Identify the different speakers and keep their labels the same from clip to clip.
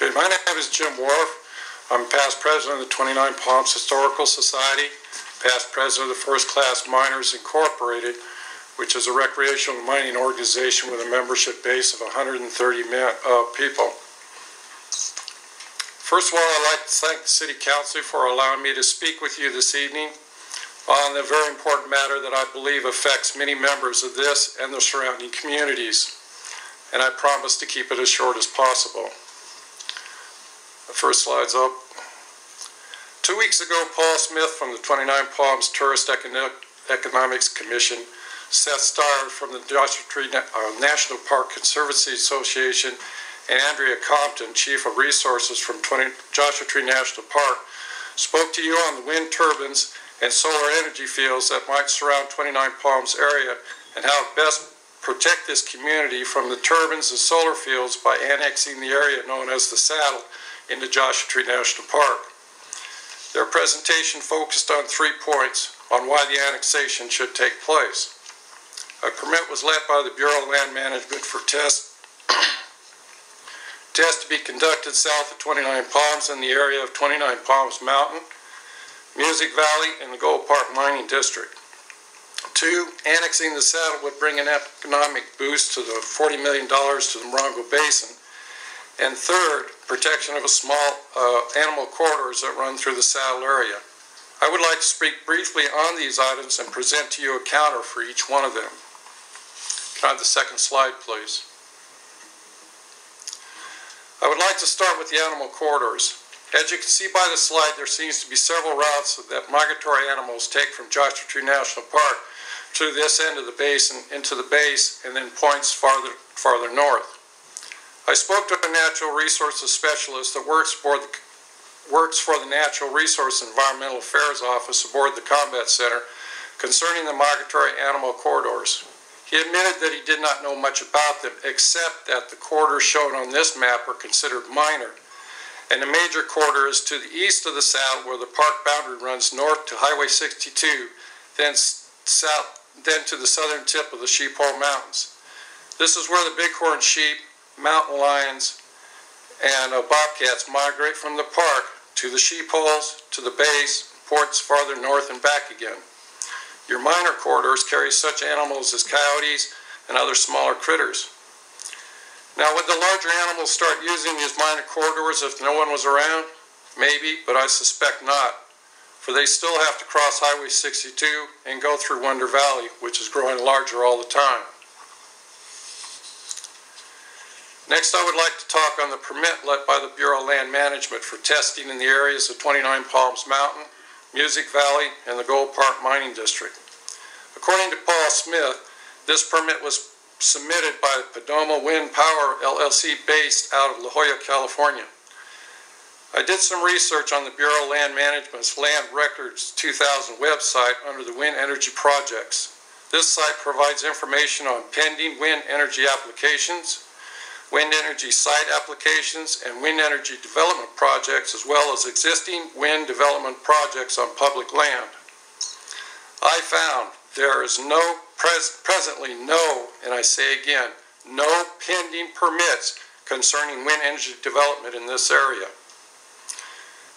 Speaker 1: Okay, my name is Jim Wharff. I'm past president of the 29 Palms Historical Society, past president of the First Class Miners Incorporated, which is a recreational mining organization with a membership base of 130 people. First of all, I'd like to thank the City Council for allowing me to speak with you this evening on a very important matter that I believe affects many members of this and the surrounding communities. And I promise to keep it as short as possible. The first slide's up. 2 weeks ago, Paul Smith from the 29 Palms Tourist Economics Commission, Seth Starr from the Joshua Tree National Park Conservancy Association, and Andrea Compton, Chief of Resources from Joshua Tree National Park, spoke to you on the wind turbines and solar energy fields that might surround 29 Palms area and how best protect this community from the turbines and solar fields by annexing the area known as the Saddle into Joshua Tree National Park. Their presentation focused on 3 points on why the annexation should take place. A permit was let by the Bureau of Land Management for tests to be conducted south of 29 Palms in the area of 29 Palms Mountain, Music Valley, and the Gold Park Mining District. 2, annexing the Saddle would bring an economic boost to the $40 million to the Morongo Basin. And 3rd, protection of a small animal corridors that run through the Saddle area. I would like to speak briefly on these items and present to you a counter for each one of them. Can I have the second slide, please? I would like to start with the animal corridors. As you can see by the slide, there seems to be several routes that migratory animals take from Joshua Tree National Park to this end of the basin into the base and then points farther north. I spoke to a natural resources specialist that works for the Natural Resource Environmental Affairs Office aboard the Combat Center concerning the migratory animal corridors. He admitted that he did not know much about them, except that the corridors shown on this map are considered minor. And the major corridor is to the east of the Saddle, where the park boundary runs north to Highway 62, then to the southern tip of the Sheephole Mountains. This is where the bighorn sheep, mountain lions, and bobcats migrate from the park to the sheepholes, to the base, ports farther north and back again. Your minor corridors carry such animals as coyotes and other smaller critters. Now, would the larger animals start using these minor corridors if no one was around? Maybe, but I suspect not, for they still have to cross Highway 62 and go through Wonder Valley, which is growing larger all the time. Next, I would like to talk on the permit let by the Bureau of Land Management for testing in the areas of 29 Palms Mountain, Music Valley, and the Gold Park Mining District. According to Paul Smith, this permit was submitted by Podoma Wind Power LLC based out of La Jolla, California. I did some research on the Bureau of Land Management's Land Records 2000 website under the wind energy projects. This site provides information on pending wind energy applications, wind energy site applications, and wind energy development projects, as well as existing wind development projects on public land. I found there is presently no, and I say again, no pending permits concerning wind energy development in this area.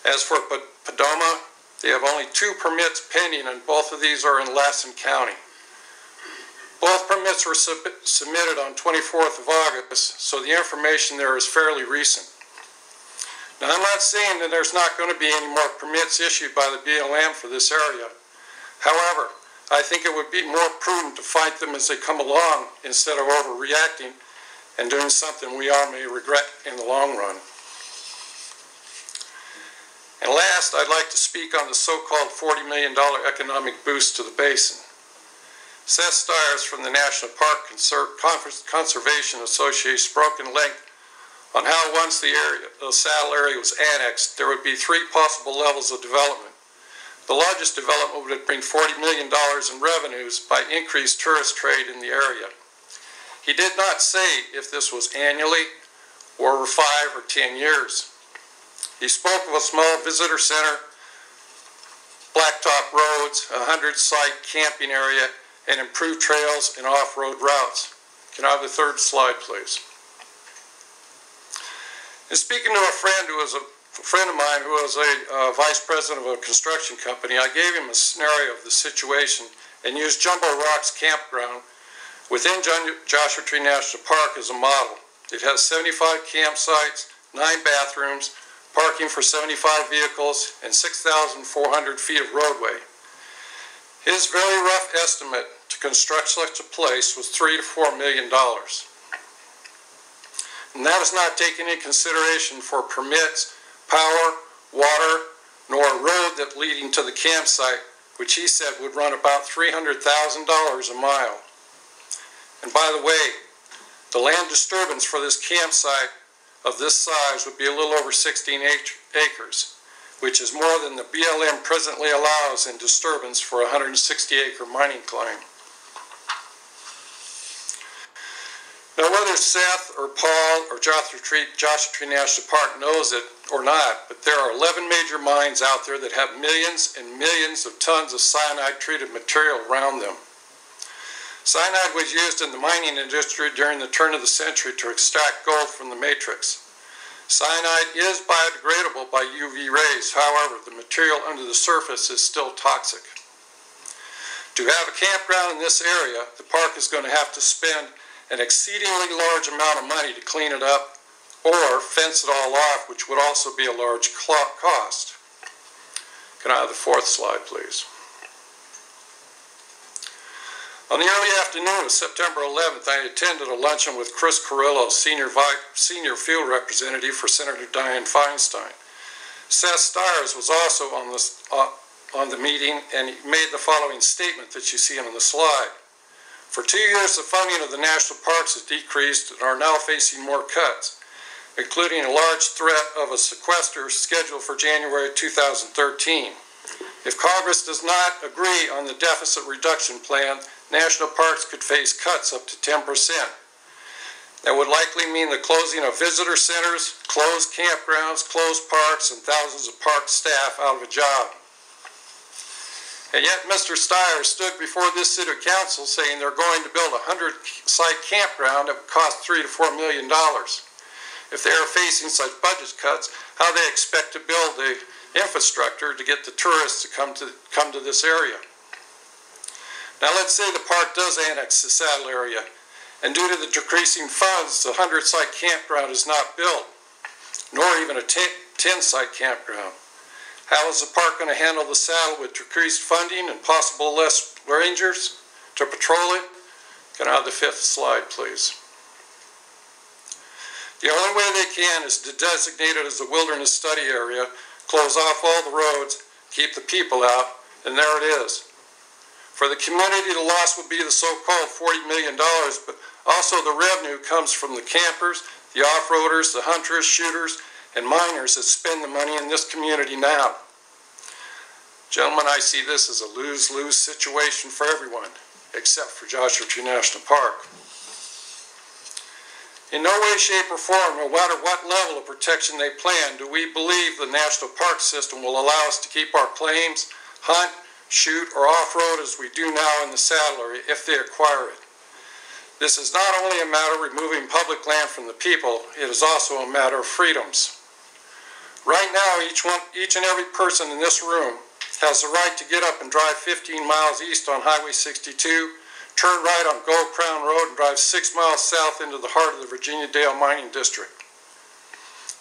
Speaker 1: As for Podoma, they have only 2 permits pending, and both of these are in Lassen County. Both permits were submitted on 24th of August, so the information there is fairly recent. Now, I'm not saying that there's not going to be any more permits issued by the BLM for this area. However, I think it would be more prudent to fight them as they come along instead of overreacting and doing something we all may regret in the long run. And last, I'd like to speak on the so-called $40 million economic boost to the basin. Seth Stiers from the National Park Conservation Association spoke in length on how once the Saddle area was annexed, there would be 3 possible levels of development. The largest development would bring $40 million in revenues by increased tourist trade in the area. He did not say if this was annually or over 5 or 10 years. He spoke of a small visitor center, blacktop roads, a 100-site camping area, and improved trails and off-road routes. Can I have the 3rd slide, please? And speaking to a friend of mine who was a vice president of a construction company, I gave him a scenario of the situation and used Jumbo Rock's campground within Joshua Tree National Park as a model. It has 75 campsites, 9 bathrooms, parking for 75 vehicles, and 6,400 feet of roadway. His very rough estimate to construct such a place was $3 to $4 million. And that is not taking into consideration for permits, power, water, nor a road that leading to the campsite, which he said would run about $300,000 a mile. And by the way, the land disturbance for this campsite of this size would be a little over 16 acres, which is more than the BLM presently allows in disturbance for a 160-acre mining claim. Now, whether Seth or Paul or Joshua Tree National Park knows it or not, but there are 11 major mines out there that have millions and millions of tons of cyanide-treated material around them. Cyanide was used in the mining industry during the turn of the century to extract gold from the matrix. Cyanide is biodegradable by UV rays, however, the material under the surface is still toxic. To have a campground in this area, the park is going to have to spend an exceedingly large amount of money to clean it up or fence it all off, which would also be a large cost. Can I have the 4th slide, please? On the early afternoon of September 11th, I attended a luncheon with Chris Pirillo, senior field representative for Senator Dianne Feinstein. Seth Stiers was also on the meeting, and he made the following statement that you see on the slide. For 2 years, the funding of the national parks has decreased and are now facing more cuts, including a large threat of a sequester scheduled for January 2013. If Congress does not agree on the deficit reduction plan, national parks could face cuts up to 10%. That would likely mean the closing of visitor centers, closed campgrounds, closed parks, and thousands of park staff out of a job. And yet Mr. Stiers stood before this city council saying they're going to build a 100-site campground that would cost $3 to $4 million. If they are facing such budget cuts, how they expect to build the infrastructure to get the tourists to come to this area. Now let's say the park does annex the saddle area, and due to the decreasing funds, the 100-site campground is not built, nor even a 10-site campground. How is the park going to handle the saddle with decreased funding and possible less rangers to patrol it? Can I have the 5th slide, please? The only way they can is to designate it as a wilderness study area, close off all the roads, keep the people out, and there it is. For the community, the loss would be the so-called $40 million, but also the revenue comes from the campers, the off-roaders, the hunters, shooters, and miners that spend the money in this community now. Gentlemen, I see this as a lose-lose situation for everyone, except for Joshua Tree National Park. In no way, shape, or form, no matter what level of protection they plan, do we believe the National Park System will allow us to keep our claims, hunt, shoot, or off-road as we do now in the saddle area if they acquire it. This is not only a matter of removing public land from the people, it is also a matter of freedoms. Right now, each and every person in this room has the right to get up and drive 15 miles east on Highway 62, turn right on Gold Crown Road, and drive 6 miles south into the heart of the Virginia Dale Mining District.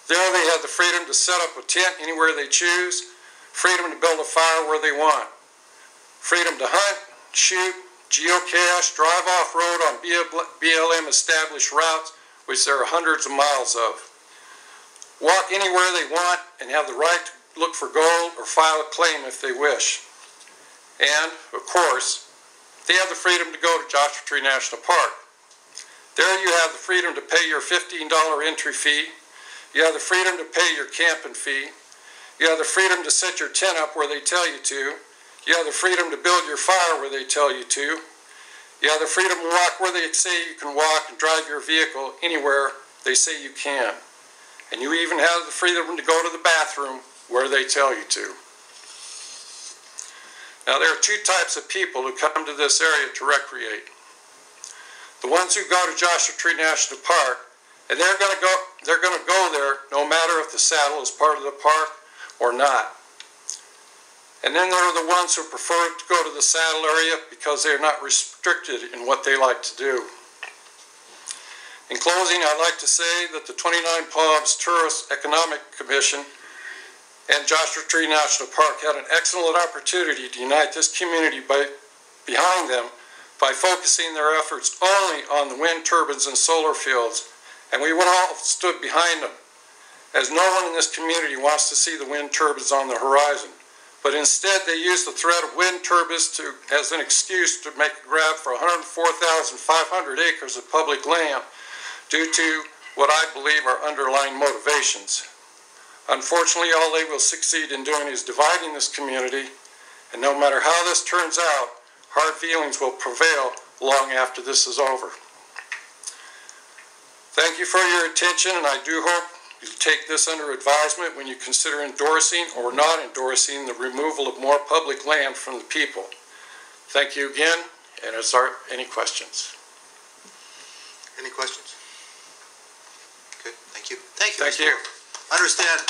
Speaker 1: There they have the freedom to set up a tent anywhere they choose, freedom to build a fire where they want, freedom to hunt, shoot, geocache, drive off-road on BLM established routes, which there are hundreds of miles of, walk anywhere they want, and have the right to look for gold or file a claim if they wish. And, of course, they have the freedom to go to Joshua Tree National Park. There you have the freedom to pay your $15 entry fee. You have the freedom to pay your camping fee. You have the freedom to set your tent up where they tell you to. You have the freedom to build your fire where they tell you to. You have the freedom to walk where they say you can walk and drive your vehicle anywhere they say you can. And you even have the freedom to go to the bathroom where they tell you to. Now there are 2 types of people who come to this area to recreate. The ones who go to Joshua Tree National Park And they're going to go there no matter if the saddle is part of the park or not. And then there are the ones who prefer to go to the saddle area because they are not restricted in what they like to do. In closing, I'd like to say that the 29 Palms Tourist Economic Commission and Joshua Tree National Park had an excellent opportunity to unite this community behind them by focusing their efforts only on the wind turbines and solar fields, and we all stood behind them, as no one in this community wants to see the wind turbines on the horizon. But instead, they use the threat of wind turbines as an excuse to make a grab for 104,500 acres of public land due to what I believe are underlying motivations. Unfortunately, all they will succeed in doing is dividing this community, and no matter how this turns out, hard feelings will prevail long after this is over. Thank you for your attention, and I do hope you take this under advisement when you consider endorsing or not endorsing the removal of more public land from the people. Thank you again, and is there any questions?
Speaker 2: Any questions? Okay, thank you.
Speaker 1: Thank you.
Speaker 2: Understand